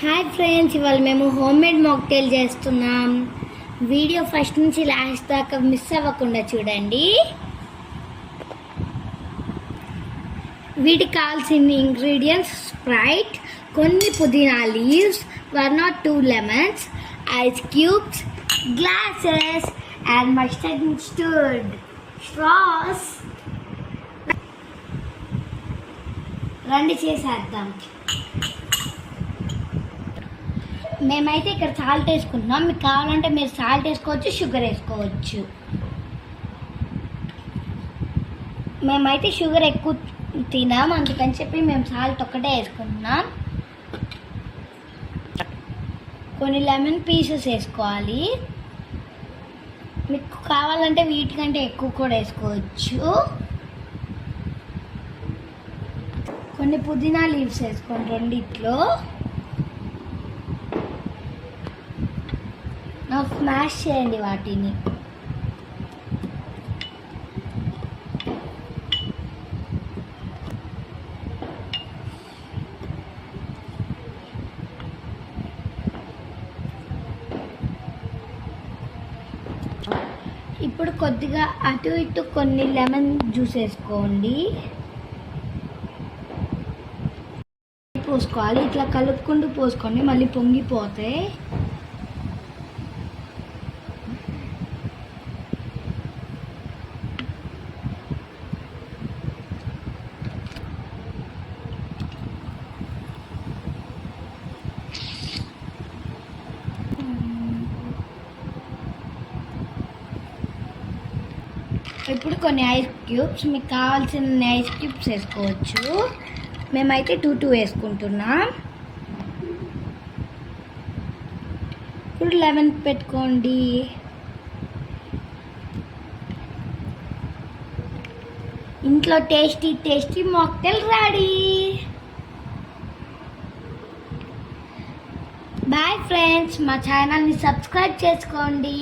Hi friends, ఇవాళ మేము homemade mocktail చేస్తున్నాం. వీడియో ఫస్ట్ నుంచి లాస్ట్ దాకా మిస్ అవ్వకుండా చూడండి. వీటికి కావాల్సిన ఇంగ్రీడియంట్స్: స్ప్రైట్, కొన్ని పుదీనా leaves, 1 or 2 lemons, ice cubes, glasses and mustard straws. రండి చేసేద్దాం. మేమైతే ఇక్కడ సాల్ట్ వేసుకుంటున్నాం. మీకు కావాలంటే మీరు సాల్ట్ వేసుకోవచ్చు, షుగర్ వేసుకోవచ్చు. మేమైతే షుగర్ ఎక్కువ తినాం, అందుకని చెప్పి మేము సాల్ట్ ఒక్కటే వేసుకుంటున్నాం. కొన్ని లెమన్ పీసెస్ వేసుకోవాలి. మీకు కావాలంటే వీటికంటే ఎక్కువ కూడా వేసుకోవచ్చు. కొన్ని పుదీనా లీవ్స్ వేసుకోండి రెండిట్లో. స్మాష్ చేయండి వాటిని. ఇప్పుడు కొద్దిగా అటు ఇటు కొన్ని లెమన్ జ్యూస్ వేసుకోండి. పోసుకోవాలి, ఇట్లా కలుపుకుంటూ పోసుకోండి, మళ్ళీ పొంగిపోతాయి. ఇప్పుడు కొన్ని ఐస్ క్యూబ్స్, మీకు కావాల్సిన ఐస్ క్యూబ్స్ వేసుకోవచ్చు. మేమైతే 2 వేసుకుంటున్నాం. ఇప్పుడు లెమన్ పెట్టుకోండి. ఇంట్లో tasty mocktail ready. Bye friends, మా ఛానల్ని సబ్స్క్రైబ్ చేసుకోండి.